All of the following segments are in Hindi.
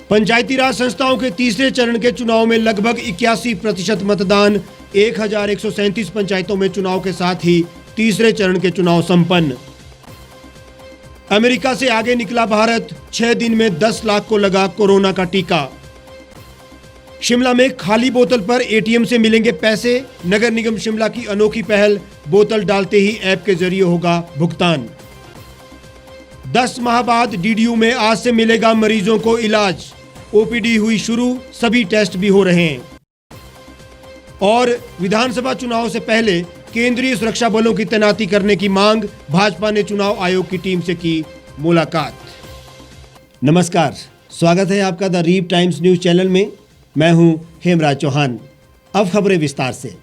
पंचायती राज संस्थाओं के तीसरे चरण के चुनाव में लगभग 81% मतदान, 1137 पंचायतों में चुनाव के साथ ही तीसरे चरण के चुनाव संपन्न। अमेरिका से आगे निकला भारत, 6 दिन में 10 लाख को लगा कोरोना का टीका। शिमला में खाली बोतल पर एटीएम से मिलेंगे पैसे, नगर निगम शिमला की अनोखी पहल, बोतल डालते ही ऐप के जरिए होगा भुगतान। 10 माह बाद डीडीयू में आज से मिलेगा मरीजों को इलाज, ओपीडी हुई शुरू, सभी टेस्ट भी हो रहे हैं। और विधानसभा चुनाव से पहले केंद्रीय सुरक्षा बलों की तैनाती करने की मांग, भाजपा ने चुनाव आयोग की टीम से की मुलाकात। नमस्कार, स्वागत है आपका the Reap Times news channel में। मैं हूं हेमराज चौहान। अब खबरें विस्तार से।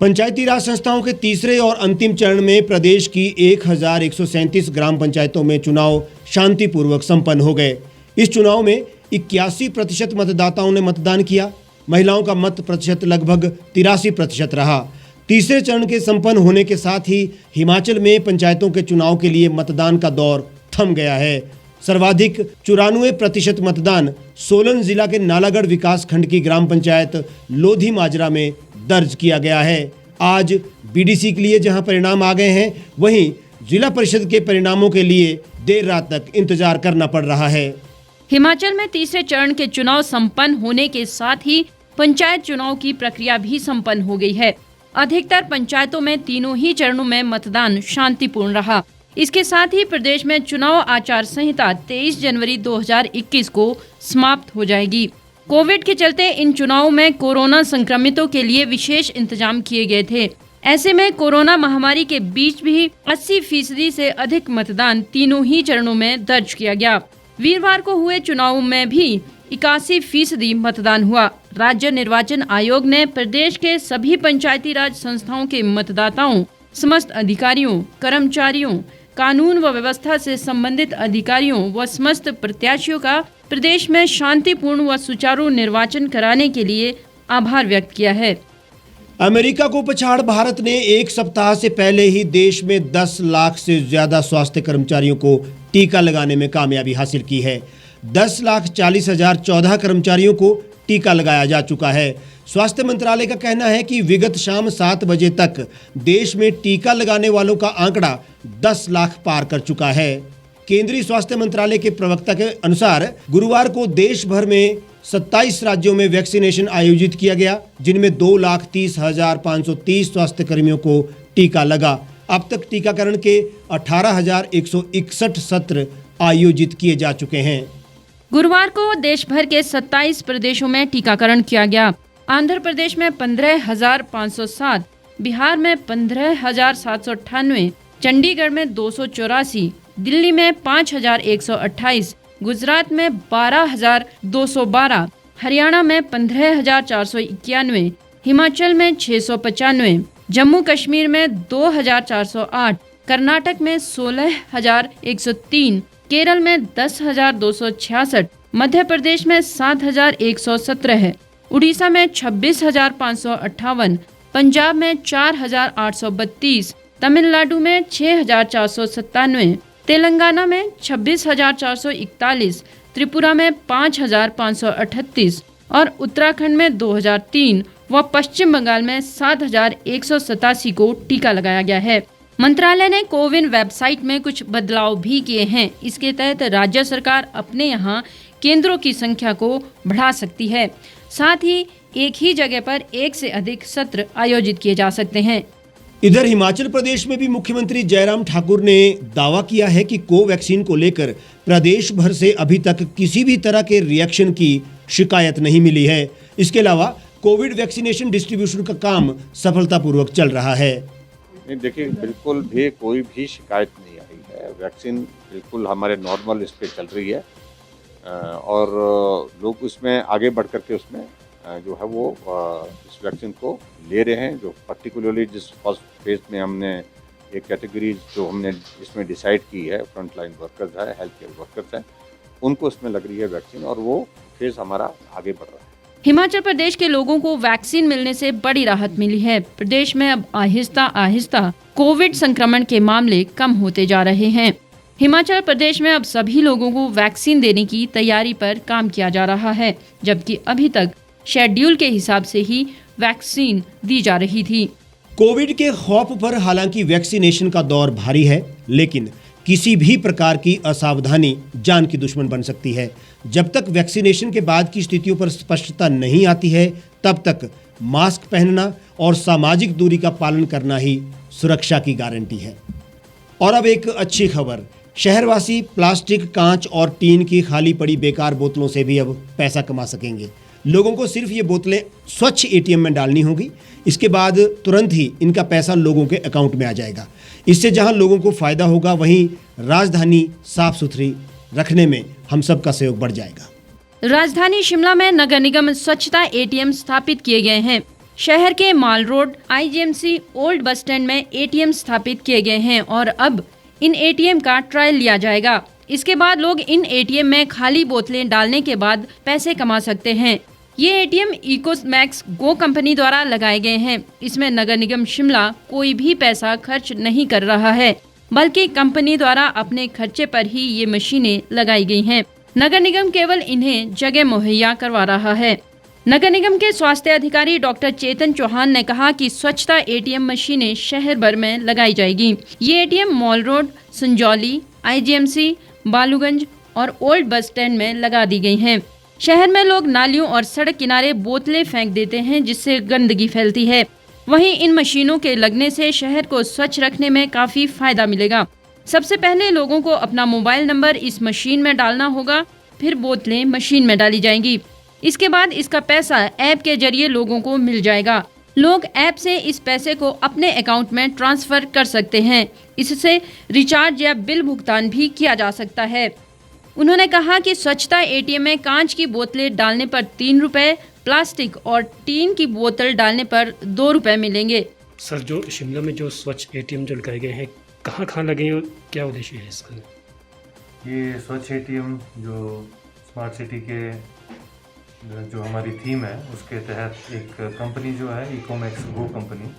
पंचायती राज संस्थाओं के तीसरे और अंतिम चरण में प्रदेश की 1137 ग्राम पंचायतों में चुनाव शांतिपूर्वक संपन्न हो गए। इस चुनाव में 81% मतदाताओं ने मतदान किया। महिलाओं का मत प्रतिशत लगभग 83% रहा। तीसरे चरण के संपन्न होने के साथ ही हिमाचल में पंचायतों के चुनाव के लिए मतदान का दौर थम गया है। सर्वाधिक 94% मतदान सोलन जिला के नालागढ़ विकास खंड की ग्राम पंचायत लोधी माजरा में दर्ज किया गया है। आज बीडीसी के लिए जहां परिणाम आ गए हैं, वहीं जिला परिषद के परिणामों के लिए देर रात तक इंतजार करना पड़ रहा है। हिमाचल में तीसरे चरण के चुनाव संपन्न होने के साथ ही पंचायत चुनाव की प्रक्रिया भी संपन्न हो गई है। अधिकतर पंचायतों में तीनों ही चरणों में मतदान शांतिपूर्ण रहा। इसके साथ ही प्रदेश में चुनाव आचार संहिता 23 जनवरी 2021 को समाप्त हो जाएगी। कोविड के चलते इन चुनावों में कोरोना संक्रमितों के लिए विशेष इंतजाम किए गए थे। ऐसे में कोरोना महामारी के बीच भी 80% से अधिक मतदान तीनों ही चरणों में दर्ज किया गया। वीरवार को हुए चुनाव में भी 81% मतदान हुआ। राज्य निर्वाचन आयोग ने प्रदेश के सभी पंचायती राज संस्थाओं के मतदाताओं, समस्त अधिकारियों, कर्मचारियों, कानून व व्यवस्था से संबंधित अधिकारियों व समस्त प्रत्याशियों का प्रदेश में शांतिपूर्ण व सुचारू निर्वाचन कराने के लिए आभार व्यक्त किया है। अमेरिका को पछाड़ भारत ने एक सप्ताह से पहले ही देश में 10 लाख से ज्यादा स्वास्थ्य कर्मचारियों को टीका लगाने में कामयाबी हासिल की है। 10,40,014 कर्मचारियों को टीका लगाया जा चुका है। स्वास्थ्य मंत्रालय का कहना है कि विगत शाम 7 बजे तक देश में टीका लगाने वालों का आंकड़ा 10 लाख पार कर चुका है। केंद्रीय स्वास्थ्य मंत्रालय के प्रवक्ता के अनुसार गुरुवार को देश भर में 27 राज्यों में वैक्सीनेशन आयोजित किया गया, जिनमें 2,30,530 स्वास्थ्य कर्मियों को टीका लगा। अब तक टीकाकरण के 18,161 सत्र आयोजित किए जा चुके हैं। गुरुवार को देश भर के 27 प्रदेशों में टीकाकरण किया गया। आंध्र प्रदेश में 15,507, बिहार में 15,798, चंडीगढ़ में 284, दिल्ली में 5,128, गुजरात में 12,212, हरियाणा में 15,491, हिमाचल में 695, जम्मू कश्मीर में 2,408, कर्नाटक में 16,103, केरल में 10,266, मध्य प्रदेश में 7,117, उड़ीसा में 26,558, पंजाब में 4,832, तमिलनाडु में 6,497, तेलंगाना में 26,441, त्रिपुरा में 5,538 और उत्तराखंड में 2,003 व पश्चिम बंगाल में 7,187 को टीका लगाया गया है। मंत्रालय ने कोविन वेबसाइट में कुछ बदलाव भी किए हैं। इसके तहत राज्य सरकार अपने यहाँ केंद्रों की संख्या को बढ़ा सकती है। साथ ही एक ही जगह पर एक से अधिक सत्र आयोजित किए जा सकते हैं। इधर हिमाचल प्रदेश में भी मुख्यमंत्री जयराम ठाकुर ने दावा किया है कि कोवैक्सीन को लेकर प्रदेश भर से अभी तक किसी भी तरह के रिएक्शन की शिकायत नहीं मिली है। इसके अलावा कोविड वैक्सीनेशन डिस्ट्रीब्यूशन का काम सफलतापूर्वक चल रहा है। नहीं, देखिए, बिल्कुल भी कोई भी शिकायत नहीं आई है। वैक्सीन बिल्कुल हमारे नॉर्मल इस पे चल रही है और लोग उसमें आगे बढ़ करके उसमें जो है वो इस वैक्सीन को ले रहे हैं। जो पर्टिकुलरली जिस फर्स्ट फेज में हमने एक कैटेगरी जो हमने इसमें डिसाइड की है, फ्रंट लाइन वर्कर्स है, हेल्थ केयर वर्कर्स हैं, उनको इसमें लग रही है वैक्सीन और वो फेज हमारा आगे बढ़ रहा है। हिमाचल प्रदेश के लोगों को वैक्सीन मिलने से बड़ी राहत मिली है। प्रदेश में अब आहिस्ता आहिस्ता कोविड संक्रमण के मामले कम होते जा रहे हैं। हिमाचल प्रदेश में अब सभी लोगों को वैक्सीन देने की तैयारी पर काम किया जा रहा है, जबकि अभी तक शेड्यूल के हिसाब से ही वैक्सीन दी जा रही थी। कोविड के खौफ पर हालांकि वैक्सीनेशन का दौर भारी है, लेकिन किसी भी प्रकार की असावधानी जान की दुश्मन बन सकती है। जब तक वैक्सीनेशन के बाद की स्थितियों पर स्पष्टता नहीं आती है, तब तक मास्क पहनना और सामाजिक दूरी का पालन करना ही सुरक्षा की गारंटी है। और अब एक अच्छी खबर, शहरवासी प्लास्टिक, कांच और टीन की खाली पड़ी बेकार बोतलों से भी अब पैसा कमा सकेंगे। लोगों को सिर्फ ये बोतलें स्वच्छ एटीएम में डालनी होगी। इसके बाद तुरंत ही इनका पैसा लोगों के अकाउंट में आ जाएगा। इससे जहां लोगों को फायदा होगा, वहीं राजधानी साफ सुथरी रखने में हम सबका सहयोग बढ़ जाएगा। राजधानी शिमला में नगर निगम स्वच्छता एटीएम स्थापित किए गए हैं। शहर के mall road, IGMC, old bus stand में एटीएम स्थापित किए गए हैं और अब इन एटीएम का ट्रायल लिया जाएगा। इसके बाद लोग इन एटीएम में खाली बोतलें डालने के बाद पैसे कमा सकते हैं। ये एटीएम इकोमैक्स गो कंपनी द्वारा लगाए गए हैं। इसमें नगर निगम शिमला कोई भी पैसा खर्च नहीं कर रहा है, बल्कि कंपनी द्वारा अपने खर्चे पर ही ये मशीनें लगाई गई हैं। नगर निगम केवल इन्हें जगह मुहैया करवा रहा है। नगर निगम के स्वास्थ्य अधिकारी डॉक्टर चेतन चौहान ने कहा कि स्वच्छता एटीएम मशीनें शहर भर में लगाई जाएगी। ये ATM mall road, Sanjauli, IGMC, Baluganj और ओल्ड बस स्टैंड में लगा दी गई हैं। शहर में लोग नालियों और सड़क किनारे बोतलें फेंक देते हैं, जिससे गंदगी फैलती है। वहीं इन मशीनों के लगने से शहर को स्वच्छ रखने में काफी फायदा मिलेगा। सबसे पहले लोगों को अपना मोबाइल नंबर इस मशीन में डालना होगा, फिर बोतलें मशीन में डाली जाएंगी। इसके बाद इसका पैसा ऐप के जरिए लोगों को मिल जाएगा। लोग ऐप से इस पैसे को अपने अकाउंट में ट्रांसफर कर सकते हैं। इससे रिचार्ज या बिल भुगतान भी किया जा सकता है। उन्होंने कहा कि स्वच्छता एटीएम में कांच की बोतलें डालने पर 3 रुपए, प्लास्टिक और टीन की बोतल डालने पर 2 रुपए मिलेंगे। सर, जो शिमला में जो स्वच्छ एटीएम जो लगाए गए हैं, कहाँ लगे हैं, क्या उद्देश्य है इसका? ये स्वच्छ एटीएम जो स्मार्ट सिटी के जो हमारी थीम है, उसके तहत एक कंपनी जो है इकोमैक्स गो कंपनी,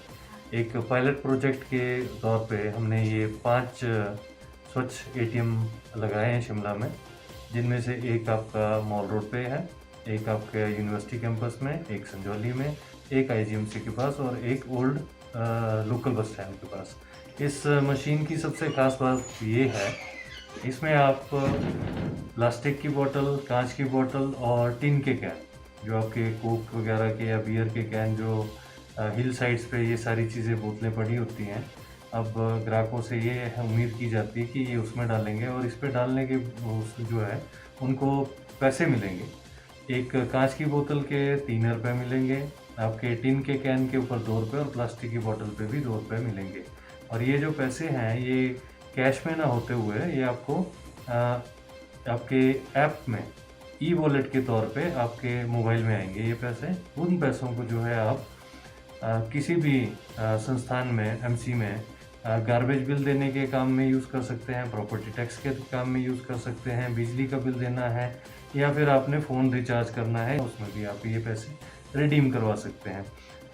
एक पायलट प्रोजेक्ट के तौर पे हमने ये 5 स्वच्छ एटीएम लगाए हैं शिमला में, जिनमें से एक आपका मॉल रोड पे है, एक आपके यूनिवर्सिटी कैंपस में, एक संजौली में, एक आईजीएमसी के पास और एक ओल्ड लोकल बस स्टैंड के पास। इस मशीन की सबसे खास बात ये है, इसमें आप प्लास्टिक की बोतल, कांच की बोतल और टिन के कैन, जो आपके कोक वगैरह के या बियर के कैन जो हिल साइड्स पे ये सारी चीज़ें बोतलें पड़ी होती हैं, अब ग्राहकों से ये उम्मीद की जाती है कि ये उसमें डालेंगे और इस पे डालने के जो है उनको पैसे मिलेंगे। एक कांच की बोतल के 3 रुपये मिलेंगे, आपके टिन के कैन के ऊपर 2 रुपये और प्लास्टिक की बोतल पे भी 2 रुपये मिलेंगे। और ये जो पैसे हैं ये कैश में ना होते हुए ये आपको आपके ऐप में ई वॉलेट के तौर पे आपके मोबाइल में आएंगे ये पैसे। उन पैसों को जो है आप किसी भी संस्थान में, एमसी में गार्बेज बिल देने के काम में यूज़ कर सकते हैं, प्रॉपर्टी टैक्स के काम में यूज़ कर सकते हैं, बिजली का बिल देना है या फिर आपने फ़ोन रिचार्ज करना है, उसमें भी आप ये पैसे रिडीम करवा सकते हैं।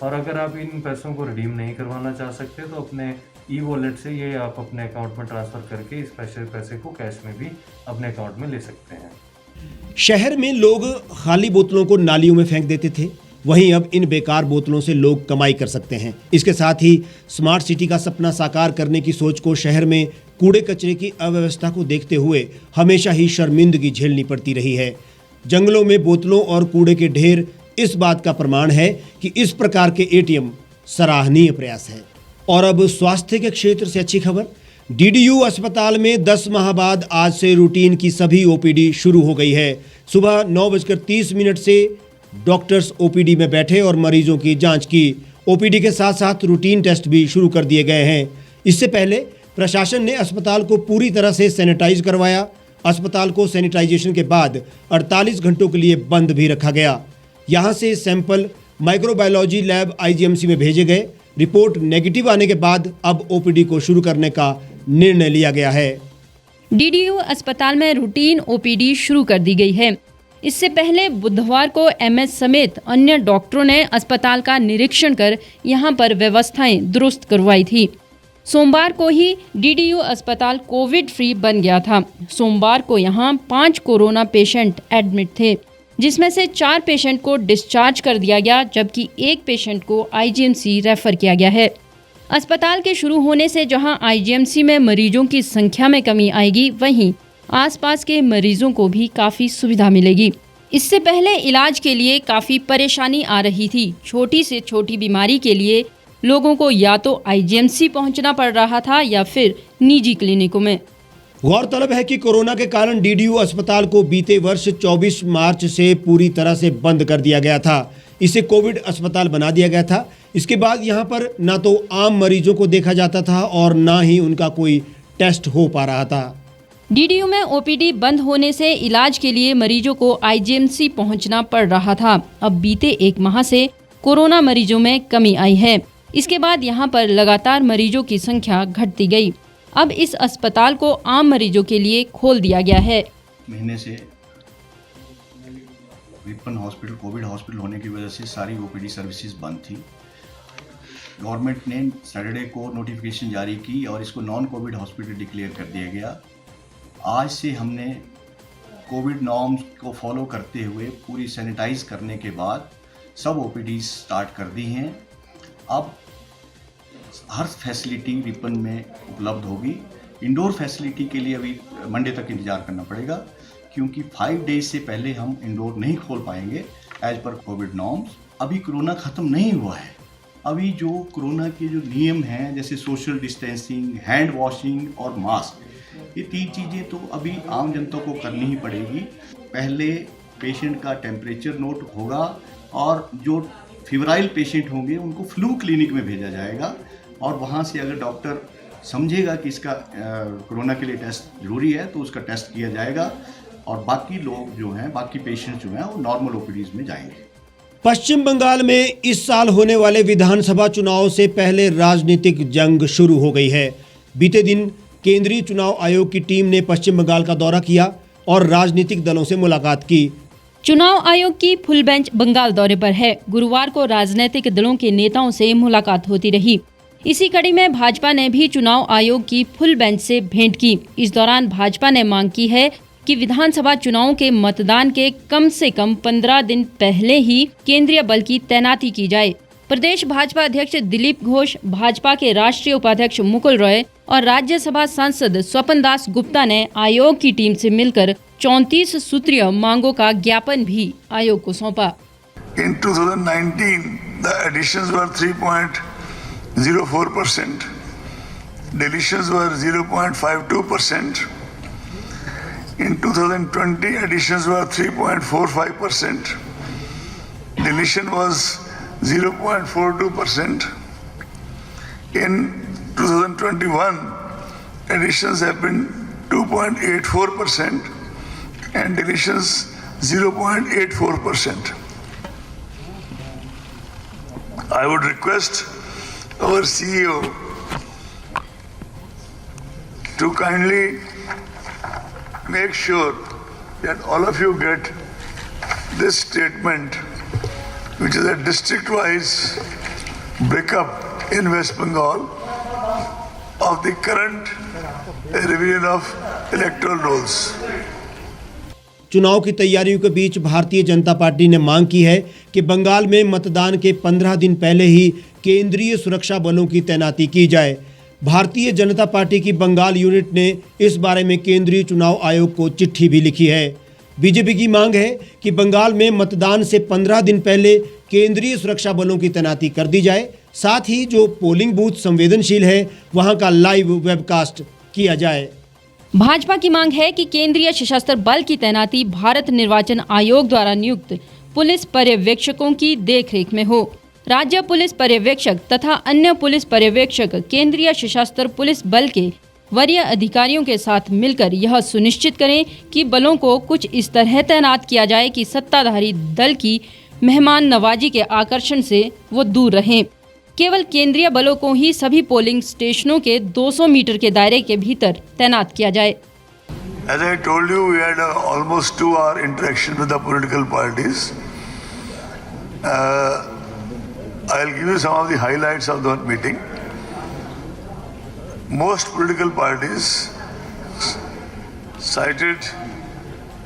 और अगर आप इन पैसों को रिडीम नहीं करवाना चाह सकते तो अपने ई वॉलेट से ये आप अपने अकाउंट में ट्रांसफ़र करके इस पैसे को कैश में भी अपने अकाउंट में ले सकते हैं। शहर में लोग खाली बोतलों को नालियों में फेंक देते थे, वहीं अब इन बेकार बोतलों से लोग कमाई कर सकते हैं। इसके साथ ही स्मार्ट सिटी का सपना साकार करने की सोच को शहर में कूड़े कचरे की अव्यवस्था को देखते हुए हमेशा ही शर्मिंदगी झेलनी पड़ती रही है। जंगलों में बोतलों और कूड़े के ढेर इस बात का प्रमाण है कि इस प्रकार के एटीएम सराहनीय प्रयास है। और अब स्वास्थ्य के क्षेत्र से अच्छी खबर, डीडीयू अस्पताल में 10 माह बाद आज से रूटीन की सभी ओपीडी शुरू हो गई है। सुबह 9:30 से डॉक्टर्स ओपीडी में बैठे और मरीजों की जांच की। ओपीडी के साथ साथ रूटीन टेस्ट भी शुरू कर दिए गए हैं। इससे पहले प्रशासन ने अस्पताल को पूरी तरह से सैनिटाइज करवाया। अस्पताल को सैनिटाइजेशन के बाद 48 घंटों के लिए बंद भी रखा गया। यहाँ से सैंपल माइक्रोबायोलॉजी लैब आईजीएमसी में भेजे गए। रिपोर्ट नेगेटिव आने के बाद अब ओपीडी को शुरू करने का निर्णय लिया गया है। डीडीयू अस्पताल में रूटीन ओपीडी शुरू कर दी गई है। इससे पहले बुधवार को एमएस समेत अन्य डॉक्टरों ने अस्पताल का निरीक्षण कर यहां पर व्यवस्थाएं दुरुस्त करवाई थी। सोमवार को ही डीडीयू अस्पताल कोविड फ्री बन गया था। सोमवार को यहां 5 कोरोना पेशेंट एडमिट थे, जिसमें से 4 पेशेंट को डिस्चार्ज कर दिया गया, जबकि 1 पेशेंट को आईजीएमसी रेफर किया गया है। अस्पताल के शुरू होने से जहां आईजीएमसी में मरीजों की संख्या में कमी आएगी, वहीं आसपास के मरीजों को भी काफ़ी सुविधा मिलेगी। इससे पहले इलाज के लिए काफ़ी परेशानी आ रही थी। छोटी से छोटी बीमारी के लिए लोगों को या तो आईजीएमसी पहुंचना पड़ रहा था या फिर निजी क्लिनिकों में। गौरतलब है कि कोरोना के कारण डीडीयू अस्पताल को बीते वर्ष 24 मार्च से पूरी तरह से बंद कर दिया गया था। इसे कोविड अस्पताल बना दिया गया था। इसके बाद यहाँ पर ना तो आम मरीजों को देखा जाता था और ना ही उनका कोई टेस्ट हो पा रहा था। डीडीयू में ओपीडी बंद होने से इलाज के लिए मरीजों को आईजीएमसी पहुंचना पड़ रहा था। अब बीते 1 माह से कोरोना मरीजों में कमी आई है। इसके बाद यहां पर लगातार मरीजों की संख्या घटती गई। अब इस अस्पताल को आम मरीजों के लिए खोल दिया गया है। महीने से रिपन हॉस्पिटल कोविड हॉस्पिटल होने की वजह से सारी ओपीडी सर्विसेज बंद थी। गवर्नमेंट ने सैटरडे को नोटिफिकेशन जारी की और इसको नॉन कोविड हॉस्पिटल डिक्लेयर कर दिया गया। आज से हमने कोविड नॉर्म्स को फॉलो करते हुए पूरी सैनिटाइज करने के बाद सब ओपीडी स्टार्ट कर दी हैं। अब हर फैसिलिटी रिपन में उपलब्ध होगी। इंडोर फैसिलिटी के लिए अभी मंडे तक इंतज़ार करना पड़ेगा, क्योंकि 5 डेज से पहले हम इंडोर नहीं खोल पाएंगे एज पर कोविड नॉर्म्स। अभी कोरोना ख़त्म नहीं हुआ है। अभी जो कोरोना के जो नियम हैं, जैसे सोशल डिस्टेंसिंग, हैंड वॉशिंग और मास्क, ये 3 चीज़ें तो अभी आम जनता को करनी ही पड़ेगी। पहले पेशेंट का टेम्परेचर नोट होगा और जो फीवराइल पेशेंट होंगे उनको फ्लू क्लिनिक में भेजा जाएगा और वहाँ से अगर डॉक्टर समझेगा कि इसका कोरोना के लिए टेस्ट ज़रूरी है तो उसका टेस्ट किया जाएगा और बाकी लोग जो हैं, बाकी पेशेंट्स जो हैं वो नॉर्मल ओपीडीज में जाएंगे। पश्चिम बंगाल में इस साल होने वाले विधानसभा चुनाव से पहले राजनीतिक जंग शुरू हो गई है। बीते दिन केंद्रीय चुनाव आयोग की टीम ने पश्चिम बंगाल का दौरा किया और राजनीतिक दलों से मुलाकात की। चुनाव आयोग की फुल बेंच बंगाल दौरे पर है। गुरुवार को राजनीतिक दलों के नेताओं से मुलाकात होती रही। इसी कड़ी में भाजपा ने भी चुनाव आयोग की फुल बेंच से भेंट की। इस दौरान भाजपा ने मांग की है कि विधानसभा चुनावों के मतदान के कम से कम 15 दिन पहले ही केंद्रीय बल की तैनाती की जाए। प्रदेश भाजपा अध्यक्ष दिलीप घोष, भाजपा के राष्ट्रीय उपाध्यक्ष मुकुल रॉय और राज्यसभा सांसद स्वपन दास गुप्ता ने आयोग की टीम से मिलकर 34 सूत्रीय मांगों का ज्ञापन भी आयोग को सौंपा। In 2019, the additions were 3.04%. Deletions were 0.52%. In 2020, additions were 3.45%. Deletion was 0.42%. In 2021, additions have been 2.84% and deletions 0.84%. I would request our CEO to kindly make sure that all of you get this statement, which is a district-wise breakup in West Bengal of the current revision of electoral rolls. चुनाव की तैयारियों के बीच भारतीय जनता पार्टी ने मांग की है कि बंगाल में मतदान के 15 दिन पहले ही केंद्रीय सुरक्षा बलों की तैनाती की जाए। भारतीय जनता पार्टी की बंगाल यूनिट ने इस बारे में केंद्रीय चुनाव आयोग को चिट्ठी भी लिखी है। बीजेपी की मांग है कि बंगाल में मतदान से 15 दिन पहले केंद्रीय सुरक्षा बलों की तैनाती कर दी जाए। साथ ही जो पोलिंग बूथ संवेदनशील है वहां का लाइव वेबकास्ट किया जाए। भाजपा की मांग है कि केंद्रीय सशस्त्र बल की तैनाती भारत निर्वाचन आयोग द्वारा नियुक्त पुलिस पर्यवेक्षकों की देखरेख में हो। राज्य पुलिस पर्यवेक्षक तथा अन्य पुलिस पर्यवेक्षक केंद्रीय सशस्त्र पुलिस बल के वरीय अधिकारियों के साथ मिलकर यह सुनिश्चित करें कि बलों को कुछ इस तरह तैनात किया जाए कि सत्ताधारी दल की मेहमान नवाजी के आकर्षण से वो दूर रहें। केवल केंद्रीय बलों को ही सभी पोलिंग स्टेशनों के 200 मीटर के दायरे के भीतर तैनात किया जाए। As I told you, we had almost 2-hour interaction with the political parties. I'll give you some of the highlights of that meeting. most political parties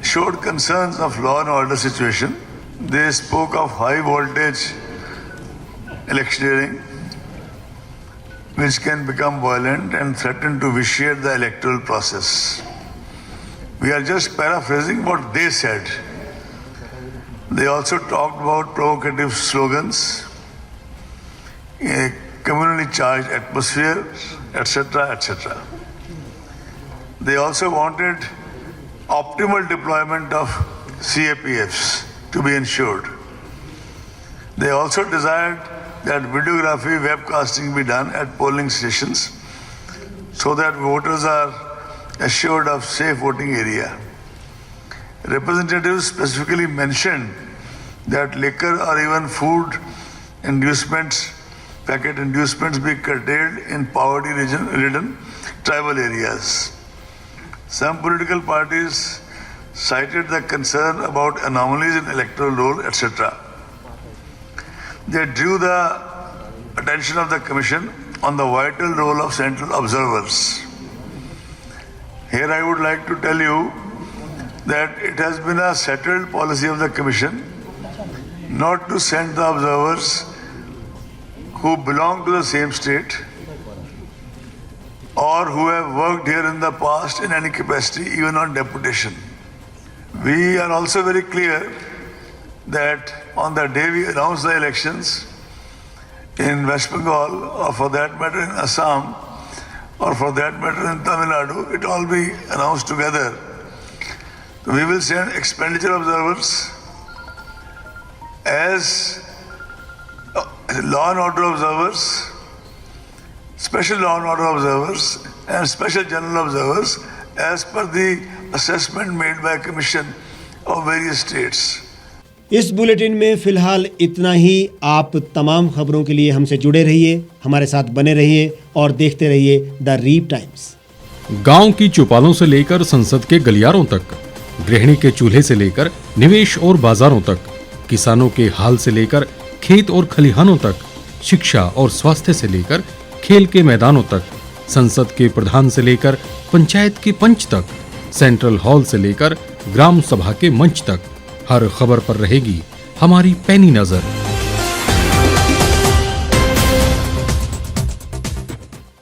showed concerns of law and order situation. They spoke of high voltage electioneering, which can become violent and threaten to vitiate the electoral process. We are just paraphrasing what they said. They also talked about provocative slogans, a communally charged atmosphere, etc., etc. They also wanted optimal deployment of CAPFs to be ensured. They also desired that videography, webcasting be done at polling stations so that voters are assured of safe voting area. Representatives specifically mentioned that liquor or even food inducements, packet inducements be curtailed in poverty-ridden tribal areas. Some political parties cited the concern about anomalies in electoral roll, etc. They drew the attention of the Commission on the vital role of central observers. Here I would like to tell you that it has been a settled policy of the Commission not to send the observers who belong to the same state or who have worked here in the past in any capacity, even on deputation. We are also very clear that on the day we announce the elections in West Bengal, or for that matter in Assam, or for that matter in Tamil Nadu, it all be announced together. We will send expenditure observers as law and order observers, special law and order observers, and special general observers as per the assessment made by Commission of various states. इस बुलेटिन में फिलहाल इतना ही। आप तमाम खबरों के लिए हमसे जुड़े रहिए, हमारे साथ बने रहिए और देखते रहिए द रीप टाइम्स। गांव की चौपालों से लेकर संसद के गलियारों तक, गृहिणी के चूल्हे से लेकर निवेश और बाजारों तक, किसानों के हाल से लेकर खेत और खलिहानों तक, शिक्षा और स्वास्थ्य से लेकर खेल के मैदानों तक, संसद के प्रधान से लेकर पंचायत के पंच तक, सेंट्रल हॉल से लेकर ग्राम सभा के मंच तक, हर खबर पर रहेगी हमारी पैनी नजर।